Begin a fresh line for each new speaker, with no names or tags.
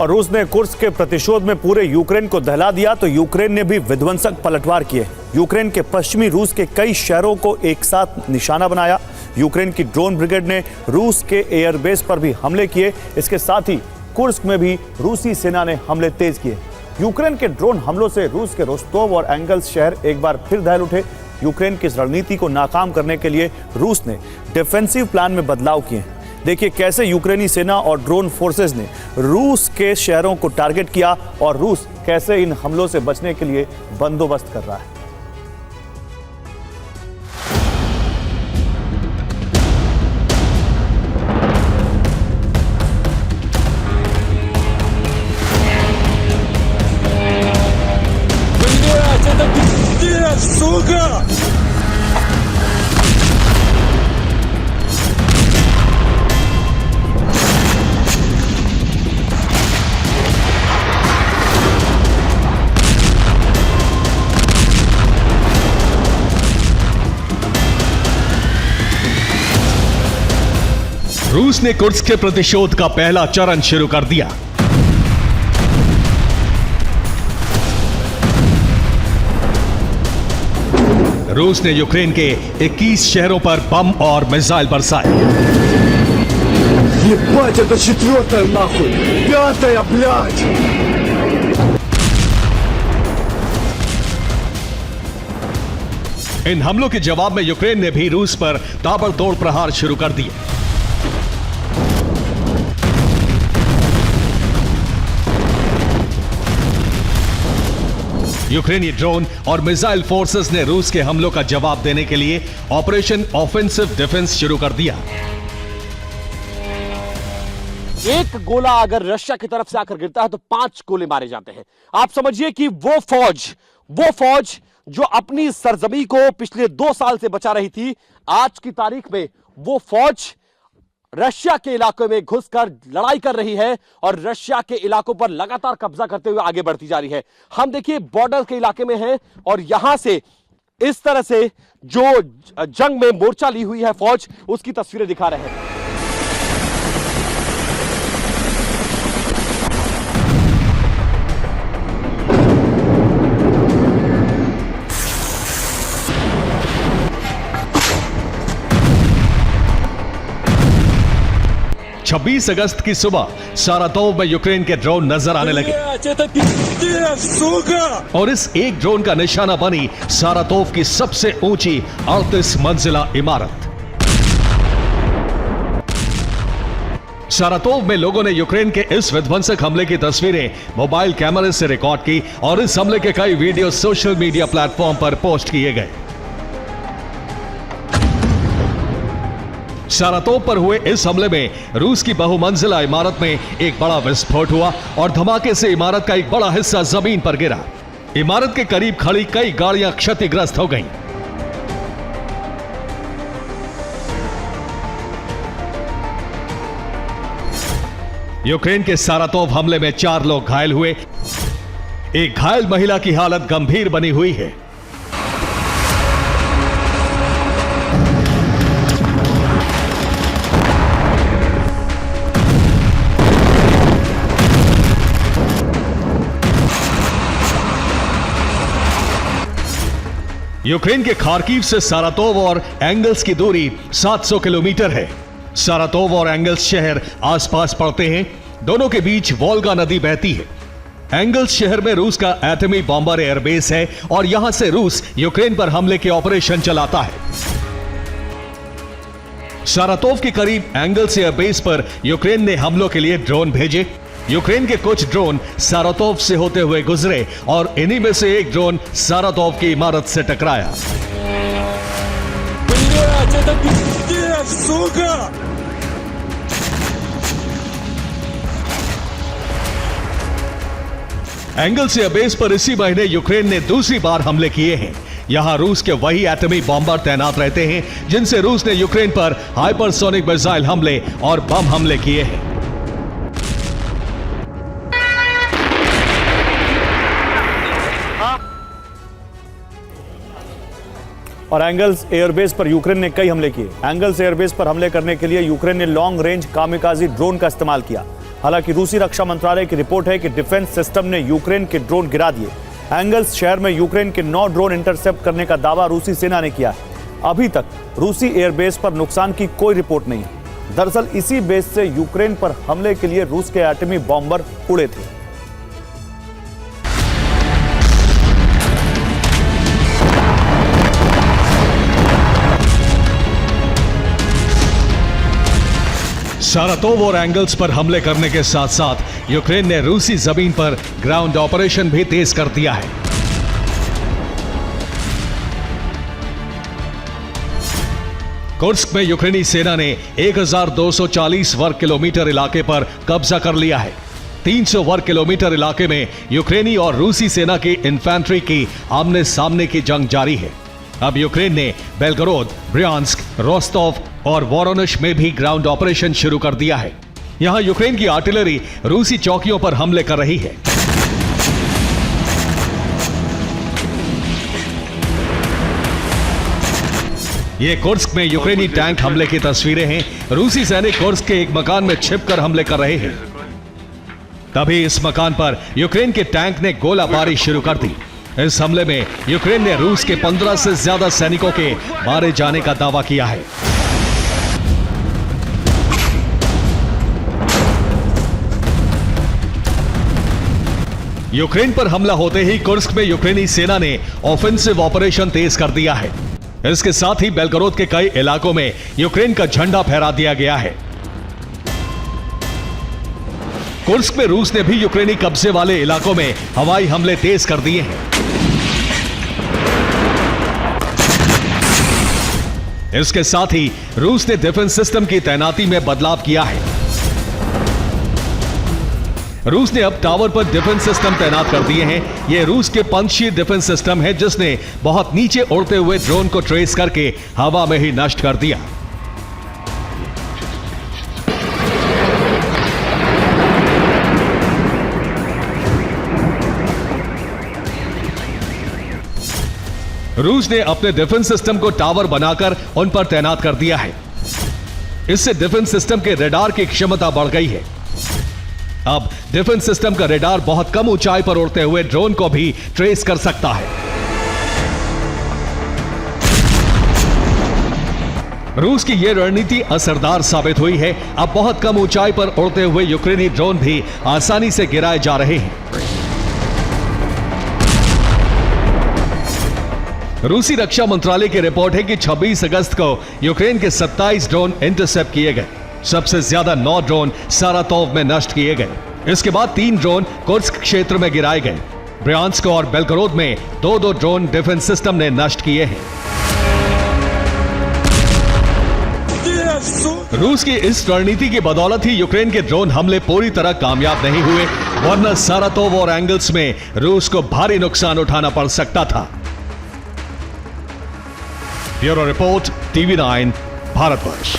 और रूस ने कुर्स्क के प्रतिशोध में पूरे यूक्रेन को दहला दिया तो यूक्रेन ने भी विध्वंसक पलटवार किए। यूक्रेन के पश्चिमी रूस के कई शहरों को एक साथ निशाना बनाया। यूक्रेन की ड्रोन ब्रिगेड ने रूस के एयरबेस पर भी हमले किए। इसके साथ ही कुर्स्क में भी रूसी सेना ने हमले तेज किए। यूक्रेन के ड्रोन हमलों से रूस के रोस्तोव और एंगल्स शहर एक बार फिर दहल उठे। यूक्रेन की इस रणनीति को नाकाम करने के लिए रूस ने डिफेंसिव प्लान में बदलाव किए। देखिए कैसे यूक्रेनी सेना और ड्रोन फोर्सेस ने रूस के शहरों को टारगेट किया और रूस कैसे इन हमलों से बचने के लिए बंदोबस्त कर रहा है।
रूस ने कुर्स्क के प्रतिशोध का पहला चरण शुरू कर दिया। रूस ने यूक्रेन के 21 शहरों पर बम और मिसाइल बरसाए।
Ебать, это четвертая нахуй! Пятая, блядь!
इन हमलों के जवाब में यूक्रेन ने भी रूस पर ताबड़तोड़ प्रहार शुरू कर दिए। यूक्रेनी ड्रोन और मिसाइल फोर्सेस ने रूस के हमलों का जवाब देने के लिए ऑपरेशन ऑफेंसिव डिफेंस शुरू कर दिया।
एक गोला अगर रशिया की तरफ से आकर गिरता है तो 5 गोले मारे जाते हैं। आप समझिए कि वो फौज जो अपनी सरजमी को पिछले 2 साल से बचा रही थी, आज की तारीख में वो फौज रशिया के इलाकों में घुसकर लड़ाई कर रही है और रशिया के इलाकों पर लगातार कब्जा करते हुए आगे बढ़ती जा रही है। हम देखिए बॉर्डर के इलाके में हैं और यहां से इस तरह से जो जंग में मोर्चा ली हुई है फौज, उसकी तस्वीरें दिखा रहे हैं।
26 अगस्त की सुबह सारातोव में यूक्रेन के ड्रोन नजर आने लगे और इस एक ड्रोन का निशाना बनी सारातोव की सबसे ऊंची 38 मंजिला इमारत। सारातोव में लोगों ने यूक्रेन के इस विध्वंसक हमले की तस्वीरें मोबाइल कैमरे से रिकॉर्ड की और इस हमले के कई वीडियो सोशल मीडिया प्लेटफॉर्म पर पोस्ट किए गए। सारातोव पर हुए इस हमले में रूस की बहुमंजिला इमारत में एक बड़ा विस्फोट हुआ और धमाके से इमारत का एक बड़ा हिस्सा जमीन पर गिरा। इमारत के करीब खड़ी कई गाड़ियां क्षतिग्रस्त हो गईं। यूक्रेन के सारातोव हमले में 4 लोग घायल हुए। एक घायल महिला की हालत गंभीर बनी हुई है। यूक्रेन के खार्किव से सारातोव और एंगल्स की दूरी 700 किलोमीटर है। सारातोव और एंगल्स शहर आसपास पड़ते हैं। दोनों के बीच वोल्गा नदी बहती है। एंगल्स शहर में रूस का एटमी बॉम्बर एयरबेस है और यहां से रूस यूक्रेन पर हमले के ऑपरेशन चलाता है। सारातोव के करीब एंगल्स एयरबेस पर यूक्रेन ने हमलों के लिए ड्रोन भेजे। यूक्रेन के कुछ ड्रोन सारातोव से होते हुए गुजरे और इन्हीं में से एक ड्रोन सारातोव की इमारत से टकराया। एंगल्स एयरबेस पर इसी महीने यूक्रेन ने दूसरी बार हमले किए हैं। यहां रूस के वही एटमी बॉम्बर तैनात रहते हैं जिनसे रूस ने यूक्रेन पर हाइपरसोनिक मिसाइल हमले और बम हमले किए हैं।
और एंगल्स एयरबेस पर यूक्रेन ने कई हमले किए। एंगल्स एयरबेस पर हमले करने के लिए यूक्रेन ने लॉन्ग रेंज कामिकाजी ड्रोन का इस्तेमाल किया। हालांकि रूसी रक्षा मंत्रालय की रिपोर्ट है कि डिफेंस सिस्टम ने यूक्रेन के ड्रोन गिरा दिए। एंगल्स शहर में यूक्रेन के 9 ड्रोन इंटरसेप्ट करने का दावा रूसी सेना ने किया है। अभी तक रूसी एयरबेस पर नुकसान की कोई रिपोर्ट नहीं है। दरअसल इसी बेस से यूक्रेन पर हमले के लिए रूस के एटमी बॉम्बर उड़े थे।
सारातोव और एंगल्स पर हमले करने के साथ साथ यूक्रेन ने रूसी जमीन पर ग्राउंड ऑपरेशन भी तेज कर दिया है। कुर्स्क में यूक्रेनी सेना ने 1240 वर्ग किलोमीटर इलाके पर कब्जा कर लिया है। 300 वर्ग किलोमीटर इलाके में यूक्रेनी और रूसी सेना की इन्फेंट्री की आमने सामने की जंग जारी है। अब यूक्रेन ने बेलगोरोद, ब्रियांस्क, रोस्टोव और वोरोनिश में भी ग्राउंड ऑपरेशन शुरू कर दिया है। यहां यूक्रेन की आर्टिलरी रूसी चौकियों पर हमले कर रही है। ये कुर्स्क में यूक्रेनी टैंक हमले की तस्वीरें हैं। रूसी सैनिक कुर्स्क के एक मकान में छिपकर हमले कर रहे हैं। तभी इस मकान पर यूक्रेन के टैंक ने गोलाबारी शुरू कर दी। इस हमले में यूक्रेन ने रूस के 15 से ज्यादा सैनिकों के मारे जाने का दावा किया है। यूक्रेन पर हमला होते ही कुर्स्क में यूक्रेनी सेना ने ऑफेंसिव ऑपरेशन तेज कर दिया है। इसके साथ ही बेलगोरोद के कई इलाकों में यूक्रेन का झंडा फहरा दिया गया है। कुर्स्क में रूस ने भी यूक्रेनी कब्जे वाले इलाकों में हवाई हमले तेज कर दिए हैं। इसके साथ ही रूस ने डिफेंस सिस्टम की तैनाती में बदलाव किया है। रूस ने अब टावर पर डिफेंस सिस्टम तैनात कर दिए हैं। यह रूस के पंक्षी डिफेंस सिस्टम है जिसने बहुत नीचे उड़ते हुए ड्रोन को ट्रेस करके हवा में ही नष्ट कर दिया। रूस ने अपने डिफेंस सिस्टम को टावर बनाकर उन पर तैनात कर दिया है। इससे डिफेंस सिस्टम के रडार की क्षमता बढ़ गई है। अब डिफेंस सिस्टम का रडार बहुत कम ऊंचाई पर उड़ते हुए ड्रोन को भी ट्रेस कर सकता है। रूस की यह रणनीति असरदार साबित हुई है। अब बहुत कम ऊंचाई पर उड़ते हुए यूक्रेनी ड्रोन भी आसानी से गिराए जा रहे हैं। रूसी रक्षा मंत्रालय की रिपोर्ट है कि 26 अगस्त को यूक्रेन के 27 ड्रोन इंटरसेप्ट किए गए। सबसे ज्यादा 9 ड्रोन सारातोव में नष्ट किए गए। इसके बाद 3 ड्रोन कुर्स्क क्षेत्र में गिराए गए। ब्रियांस्क और बेलगोरोद में 2-2 ड्रोन डिफेंस सिस्टम ने नष्ट किए हैं। रूस की इस रणनीति की बदौलत ही यूक्रेन के ड्रोन हमले पूरी तरह कामयाब नहीं हुए, वरना सारातोव और एंगल्स में रूस को भारी नुकसान उठाना पड़ सकता था। Bureau report, TV9, Bharatvarsh.